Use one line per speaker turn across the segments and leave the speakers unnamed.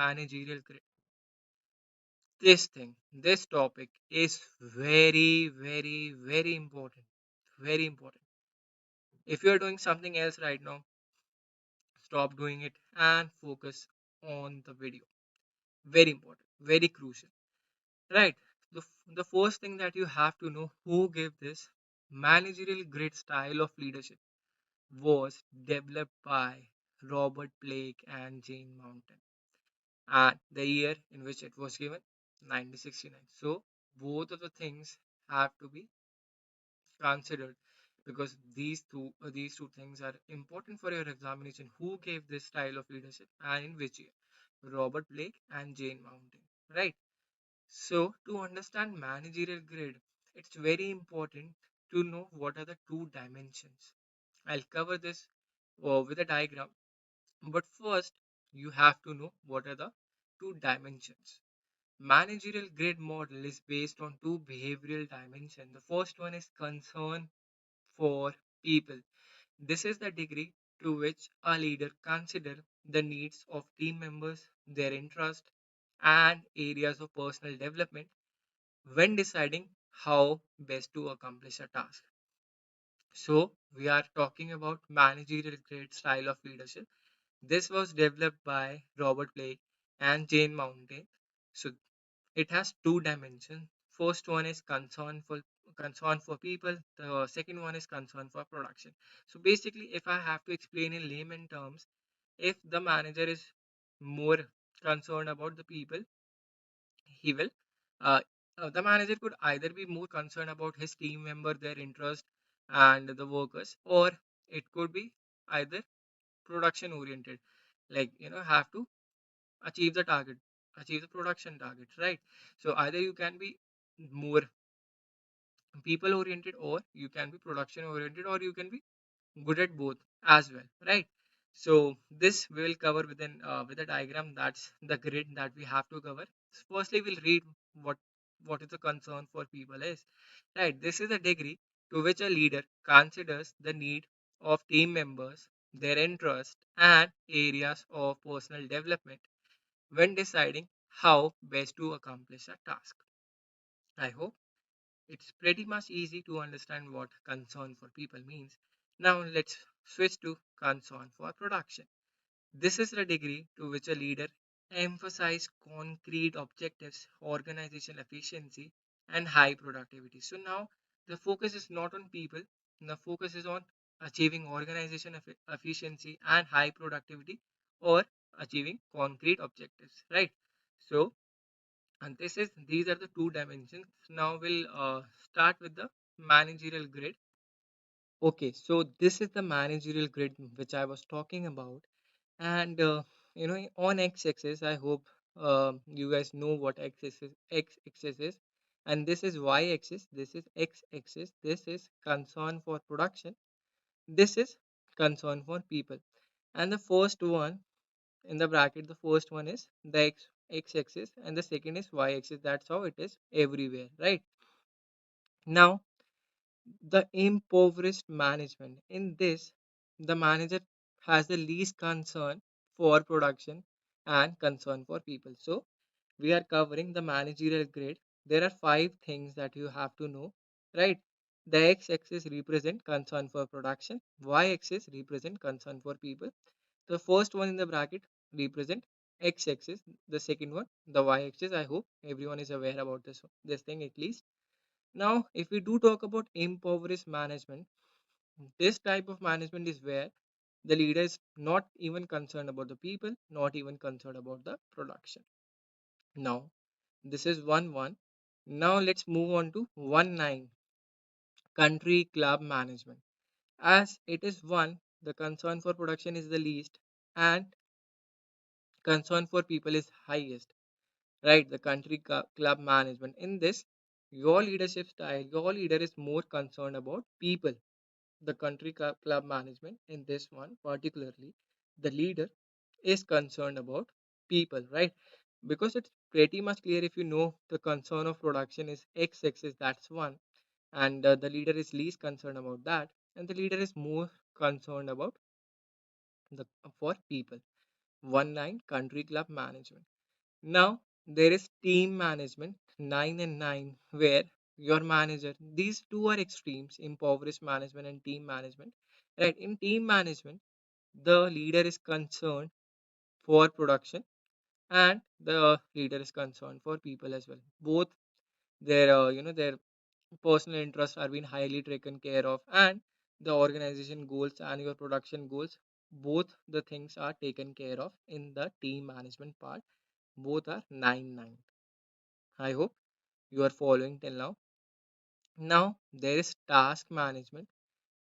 managerial grid. This topic is very, very, very important. Very important. If you are doing something else right now, stop doing it and focus on the video. Very important, very crucial. Right. The first thing that you have to know who gave this managerial grid style of leadership was developed by Robert Blake and Jane Mountain. And the year in which it was given, 1969. So both of the things have to be considered because these two things are important for your examination. Who gave this style of leadership and in which year? Robert Blake and Jane Mountain. Right. So, to understand managerial grid, it's very important to know what are the two dimensions. I'll cover this with a diagram, but first, you have to know what are the two dimensions. Managerial grid model is based on two behavioral dimensions. The first one is concern for people. This is the degree to which a leader considers the needs of team members, their interests, and areas of personal development when deciding how best to accomplish a task. So, we are talking about managerial grade style of leadership. This was developed by Robert Blake and Jane Mountain. So, it has two dimensions. First one is concern for people. The second one is concern for production. So, basically, if I have to explain in layman terms, if the manager is more concerned about the people, he will uh, the manager could either be more concerned about his team member, their interest, and the workers, or it could be either production oriented, like have to achieve the target, achieve the production target, right? So either you can be more people oriented, or you can be production oriented, or you can be good at both as well, right? So this we will cover with a diagram. That's the grid that we have to cover. Firstly, we'll read what what is the concern for people is, right? This is a degree to which a leader considers the need of team members, their interest, and areas of personal development when deciding how best to accomplish a task. I hope it's pretty much easy to understand what concern for people means. Now let's switch to concern for production. This is the degree to which a leader emphasizes concrete objectives, organization efficiency, and high productivity. So now the focus is not on people, the focus is on achieving organization efficiency and high productivity, or achieving concrete objectives, right? So and these are the two dimensions. Now we'll start with the managerial grid. Okay, so this is the managerial grid which I was talking about, and on x-axis, I hope you guys know what x-axis is, and this is y-axis, this is x-axis, this is concern for production, this is concern for people, and the first one in the bracket, the first one is the x-axis and the second is y-axis. That's how it is everywhere, right? Now, the impoverished management. In this, the manager has the least concern for production and concern for people. So, we are covering the managerial grade. There are five things that you have to know, right? The x-axis represent concern for production, y-axis represent concern for people. The first one in the bracket represent x-axis, the second one the y-axis. I hope everyone is aware about this thing at least. Now, if we do talk about impoverished management, this type of management is where the leader is not even concerned about the people, not even concerned about the production. Now, this is 1-1. Now, let's move on to 1-9, country club management. As it is 1, the concern for production is the least, and concern for people is highest, right? The country club management. In this, your leadership style, your leader is more concerned about people. The country club management, in this one particularly, the leader is concerned about people, right? Because it's pretty much clear. If you know the concern of production is x-axis, that's one, and the leader is least concerned about that, and the leader is more concerned about the for people. 19 country club management. Now there is team management 9 and 9 where your manager, these two are extremes, impoverished management and team management. Right, in team management the leader is concerned for production and the leader is concerned for people as well. Both their their personal interests are being highly taken care of, and the organization goals and your production goals, both the things are taken care of in the team management part. Both are 9 9. I hope you are following till now. Now there is task management.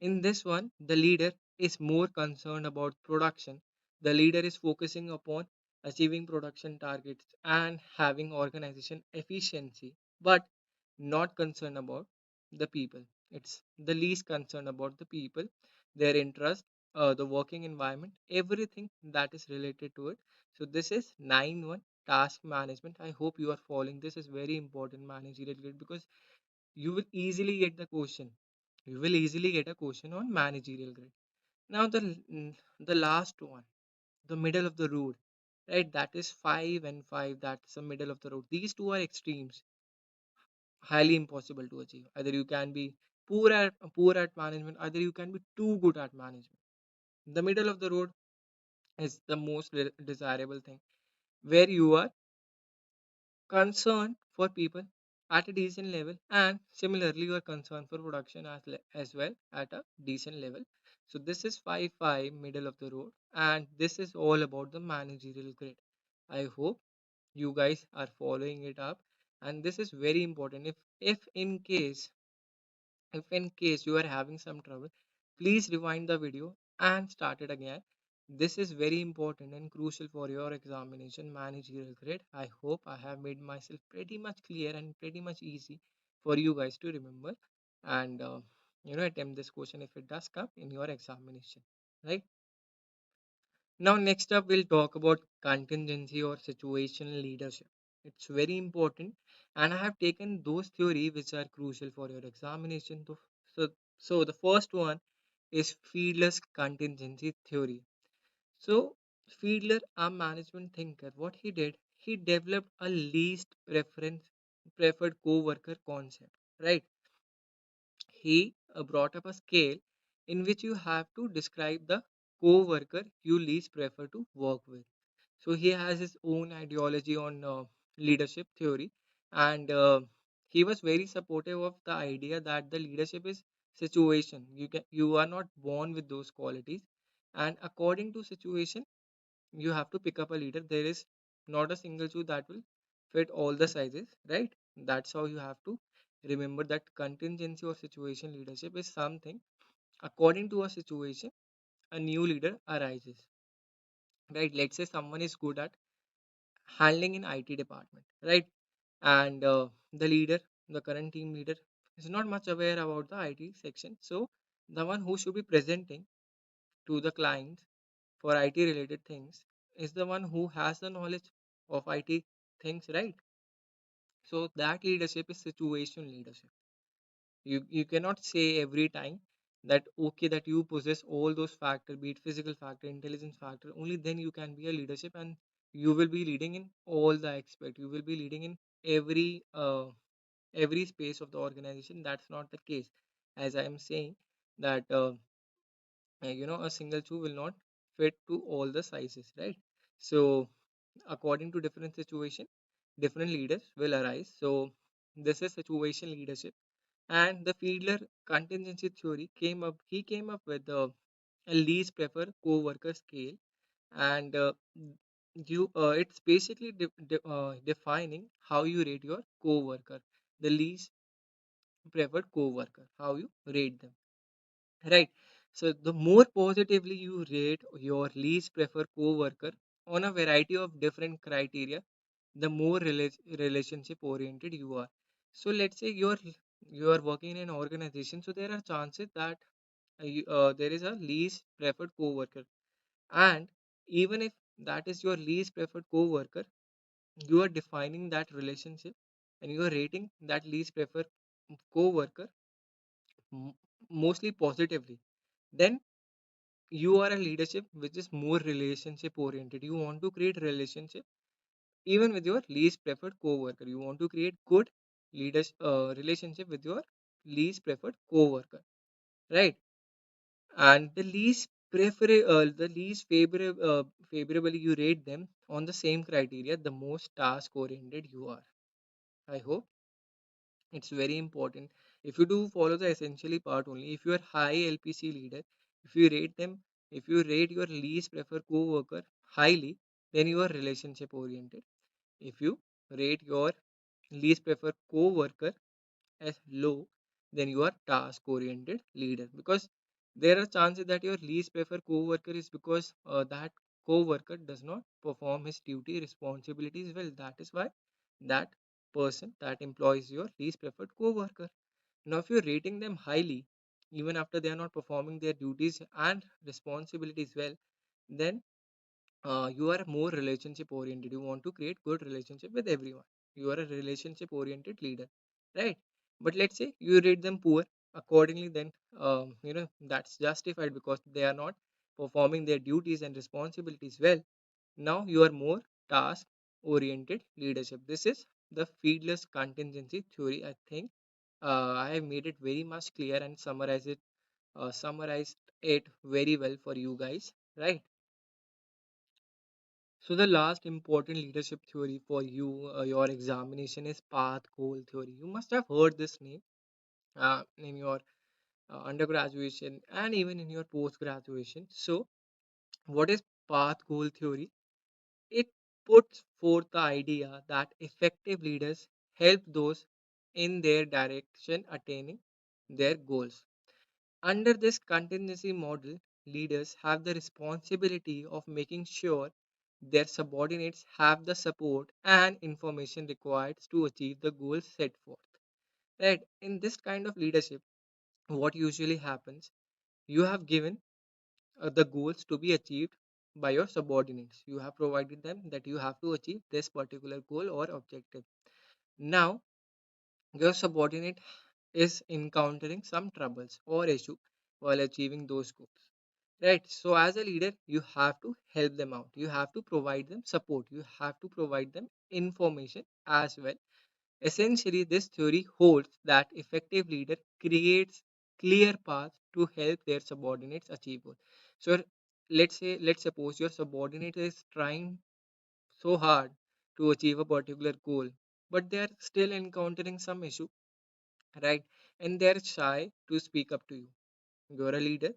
In this one, the leader is more concerned about production. The leader is focusing upon achieving production targets and having organization efficiency, but not concerned about the people. It's the least concerned about the people, their interest, the working environment, everything that is related to it. So this is 9-1 task management. I hope you are following. This is very important managerial grade because you will easily get the question. You will easily get a question on managerial grade. Now the last one, the middle of the road, right? That is 5 and 5. That's the middle of the road. These two are extremes, highly impossible to achieve. Either you can be poor at management, either you can be too good at management. The middle of the road is the most desirable thing, where you are concern for people at a decent level, and similarly your concern for production as well at a decent level. So this is 5 5 middle of the road, and this is all about the managerial grade. I hope you guys are following it up, and this is very important. If in case you are having some trouble, please rewind the video and start it again. This is very important and crucial for your examination managerial grade. I hope I have made myself pretty much clear and pretty much easy for you guys to remember and attempt this question if it does come in your examination. Right? Now, next up, we'll talk about contingency or situational leadership. It's very important, and I have taken those theory which are crucial for your examination. So the first one is Fiedler's contingency theory. So, Fiedler, a management thinker, what he did, he developed a least preference preferred co-worker concept, right? He brought up a scale in which you have to describe the co-worker you least prefer to work with. So he has his own ideology on leadership theory, and he was very supportive of the idea that the leadership is situation. You are not born with those qualities, and according to situation, you have to pick up a leader. There is not a single shoe that will fit all the sizes, right? That's how you have to remember that contingency or situation leadership is something according to a situation, a new leader arises, right? Let's say someone is good at handling in IT department, right? And the leader, the current team leader, is not much aware about the IT section. So the one who should be presenting to the clients for IT related things is the one who has the knowledge of IT things, right? So that leadership is situation leadership. You cannot say every time that okay that you possess all those factor, be it physical factor, intelligence factor, only then you can be a leadership and you will be leading in all the aspect. You will be leading in every space of the organization. That's not the case. As I am saying that a single shoe will not fit to all the sizes, right? So according to different situation, different leaders will arise. So this is situation leadership, and the Fiedler contingency theory came up. He came up with a least preferred co-worker scale, and it's basically defining how you rate your co-worker, the least preferred co-worker, how you rate them, right? So the more positively you rate your least preferred co-worker on a variety of different criteria, the more relationship oriented you are. So let's say you are working in an organization, so there are chances that there is a least preferred co-worker, and even if that is your least preferred co-worker, you are defining that relationship and you are rating that least preferred co-worker m- mostly positively. Then you are a leadership which is more relationship oriented. You want to create relationship even with your least preferred coworker. You want to create good leaders relationship with your least preferred coworker, right? And the least favorably you rate them on the same criteria, the most task oriented you are. I hope it's very important. If you do follow the essentially part only, if you are high LPC leader, if you rate them, if you rate your least preferred co-worker highly, then you are relationship oriented. If you rate your least preferred co-worker as low, then you are task oriented leader, because there are chances that your least preferred co-worker is because that co-worker does not perform his duty responsibilities well. That is why that person, that employee is your least preferred co-worker. Now if you're rating them highly even after they are not performing their duties and responsibilities well, then you are more relationship oriented. You want to create good relationship with everyone. You are a relationship oriented leader, right? But let's say you rate them poor accordingly, then that's justified because they are not performing their duties and responsibilities well. Now you are more task oriented leadership. This is the feedless contingency theory. I think I have made it very much clear and summarized it very well for you guys, right? So the last important leadership theory for you, your examination, is path goal theory. You must have heard this name in your undergraduation and even in your post graduation. So what is path goal theory? It puts forth the idea that effective leaders help those in their direction attaining their goals. Under this contingency model, leaders have the responsibility of making sure their subordinates have the support and information required to achieve the goals set forth. Right? In this kind of leadership, what usually happens, you have given the goals to be achieved by your subordinates. You have provided them that you have to achieve this particular goal or objective. Now, your subordinate is encountering some troubles or issue while achieving those goals, right? So as a leader, you have to help them out, you have to provide them support, you have to provide them information as well. Essentially, this theory holds that effective leader creates clear paths to help their subordinates achieve goals. So let's suppose your subordinate is trying so hard to achieve a particular goal, but they are still encountering some issue, right? And they're shy to speak up to you. You're a leader,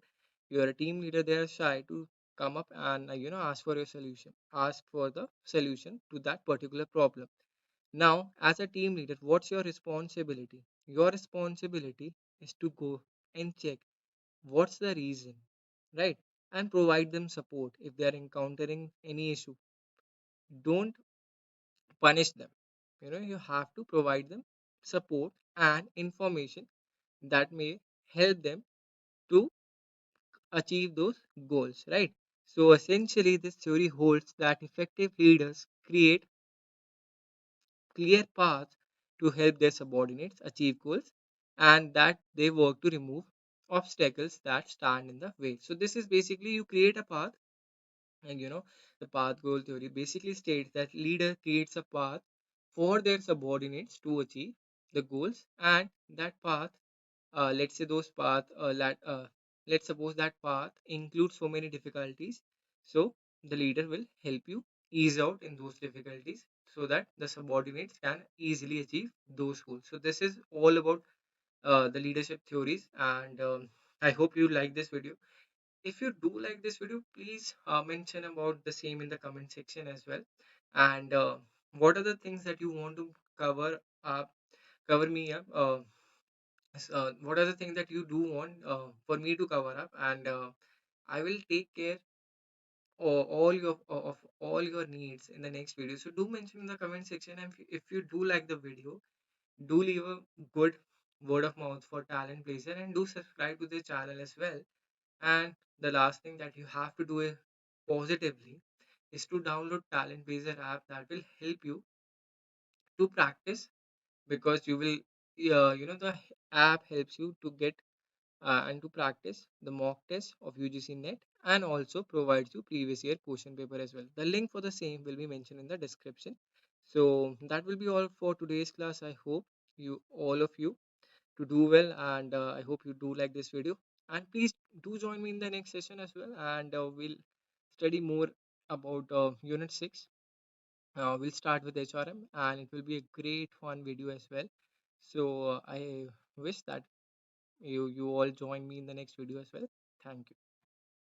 you're a team leader, they're shy to come up and ask for your solution, ask for the solution to that particular problem. Now, as a team leader, what's your responsibility? Your responsibility is to go and check what's the reason, right? And provide them support if they are encountering any issue. Don't punish them. You have to provide them support and information that may help them to achieve those goals, right? So essentially, this theory holds that effective leaders create clear paths to help their subordinates achieve goals, and that they work to remove obstacles that stand in the way. So this is basically you create a path, and the path goal theory basically states that leader creates a path for their subordinates to achieve the goals, and that path, let's say those path let's suppose that path includes so many difficulties. So the leader will help you ease out in those difficulties so that the subordinates can easily achieve those goals. So this is all about the leadership theories, and I hope you like this video. If you do like this video, please mention about the same in the comment section as well. And what are the things that you want to cover up cover me up what are the things that you do want for me to cover up, and I will take care of all your needs in the next video. So do mention in the comment section, and if you do like the video, do leave a good word of mouth for TalentBlazer, and do subscribe to the channel as well. And the last thing that you have to do is positively is to download TalentBlazer app. That will help you to practice, because you will the app helps you to get and to practice the mock test of UGC NET, and also provides you previous year question paper as well. The link for the same will be mentioned in the description. So that will be all for today's class. I hope you all of you to do well, and I hope you do like this video, and please do join me in the next session as well, and we'll study more about unit 6. We'll start with HRM, and it will be a great fun video as well. So I wish that you all join me in the next video as well. Thank you.